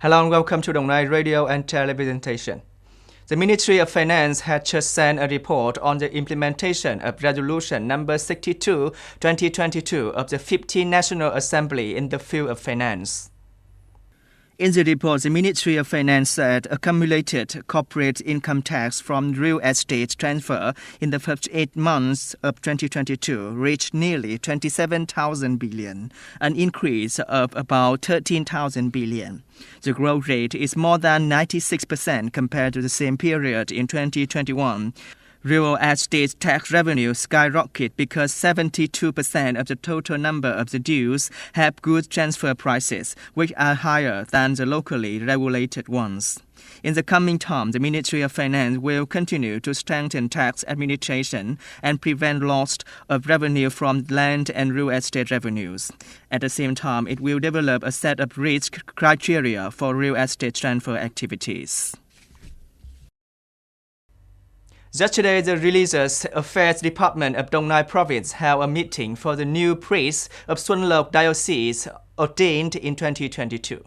Hello and welcome to Đồng Nai Radio and Television Station. The Ministry of Finance had just sent a report on the implementation of Resolution number 62, 2022 of the 15th National Assembly in the field of finance. In the report, the Ministry of Finance said accumulated corporate income tax from real estate transfer in the first 8 months of 2022 reached nearly 27,000 billion, an increase of about 13,000 billion. The growth rate is more than 96% compared to the same period in 2021. Real estate tax revenue skyrocketed because 72% of the total number of the dues have goods transfer prices, which are higher than the locally regulated ones. In the coming time, the Ministry of Finance will continue to strengthen tax administration and prevent loss of revenue from land and real estate revenues. At the same time, it will develop a set of risk criteria for real estate transfer activities. Yesterday, the Religious Affairs Department of Đồng Nai Province held a meeting for the new priests of Xuân Lộc Diocese ordained in 2022.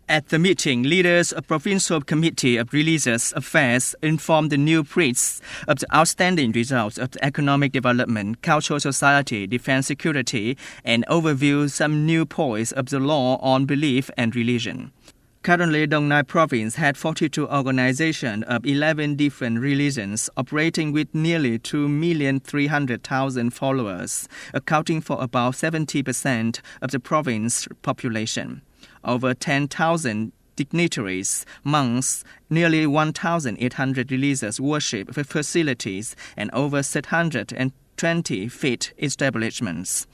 At the meeting, leaders of Provincial Committee of Religious Affairs informed the new priests of the outstanding results of the economic development, cultural society, defense security, and overview some new points of the law on belief and religion. Currently, Đồng Nai Province had 42 organizations of 11 different religions operating with nearly 2,300,000 followers, accounting for about 70% of the province's population. Over 10,000 dignitaries, monks, nearly 1,800 religious worship facilities, and over 620 faith establishments.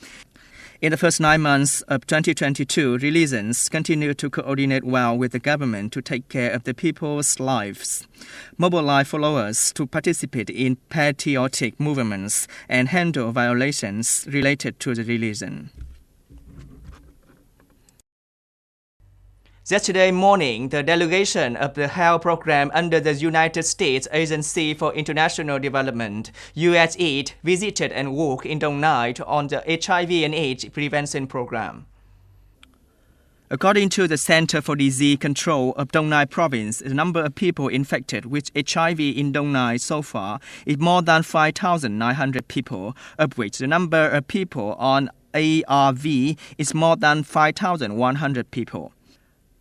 In the first 9 months of 2022, religions continue to coordinate well with the government to take care of the people's lives, mobilize followers to participate in patriotic movements, and handle violations related to the religion. Yesterday morning, the delegation of the health program under the United States Agency for International Development, USAID, visited and worked in Đồng Nai on the HIV and AIDS prevention program. According to the Center for Disease Control of Đồng Nai Province, the number of people infected with HIV in Đồng Nai so far is more than 5,900 people, of which the number of people on ARV is more than 5,100 people.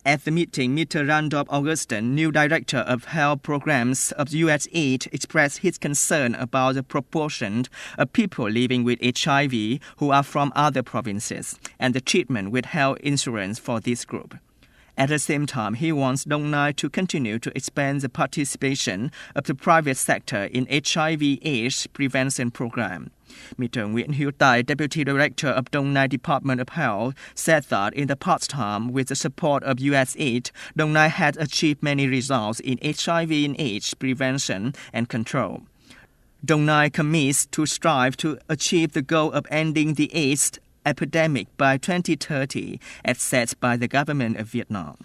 At the meeting, Mr. Randolph Augustin, new director of health programs of USAID, expressed his concern about the proportion of people living with HIV who are from other provinces and the treatment with health insurance for this group. At the same time, he wants Đồng Nai to continue to expand the participation of the private sector in HIV/AIDS prevention program. Mr. Nguyễn Hiếu Tài, Deputy Director of Đồng Nai Department of Health, said that in the past time, with the support of USAID, Đồng Nai had achieved many results in HIV and AIDS prevention and control. Đồng Nai commits to strive to achieve the goal of ending the AIDS epidemic by 2030, as set by the government of Vietnam.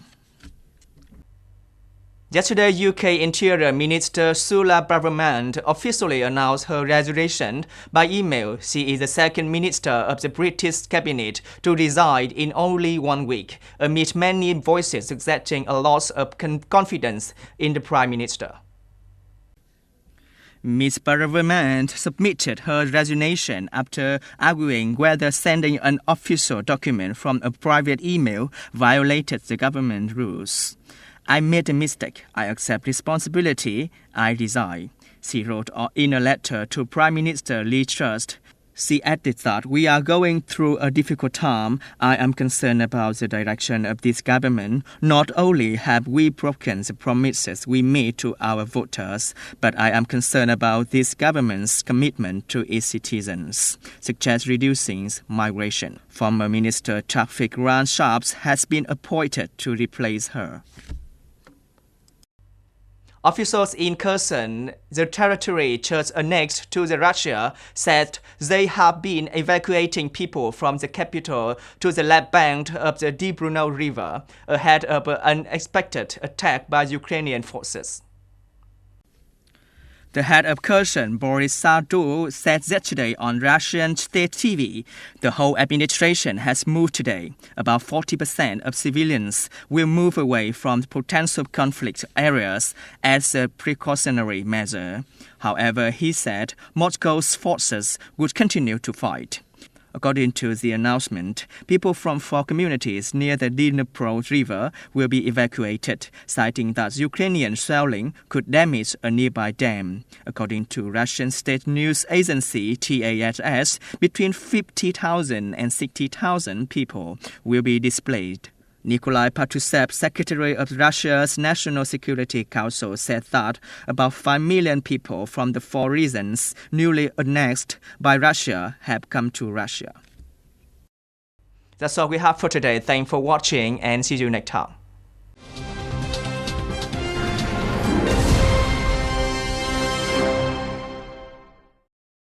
Yesterday, UK Interior Minister Sula Braverman officially announced her resignation by email. She is the second minister of the British cabinet to resign in only 1 week, amid many voices suggesting a loss of confidence in the Prime Minister. Ms. Braverman submitted her resignation after arguing whether sending an official document from a private email violated the government rules. I made a mistake. I accept responsibility. I resign, she wrote in a letter to Prime Minister Liz Truss. She added that we are going through a difficult time. I am concerned about the direction of this government. Not only have we broken the promises we made to our voters, but I am concerned about this government's commitment to its citizens, such as reducing migration. Former Minister Traffic Ran Sharps has been appointed to replace her. Officials in Kherson, the territory just annexed to Russia, said they have been evacuating people from the capital to the left bank of the Dnipro River ahead of an unexpected attack by Ukrainian forces. The head of Kherson, Boris Sardou, said yesterday on Russian state TV, the whole administration has moved today. About 40% of civilians will move away from potential conflict areas as a precautionary measure. However, he said Moscow's forces would continue to fight. According to the announcement, people from 4 communities near the Dnipro River will be evacuated, citing that Ukrainian shelling could damage a nearby dam. According to Russian state news agency TASS, between 50,000 and 60,000 people will be displaced. Nikolai Patrushev, Secretary of Russia's National Security Council, said that about 5 million people from the 4 regions newly annexed by Russia have come to Russia. That's all we have for today. Thanks for watching and see you next time.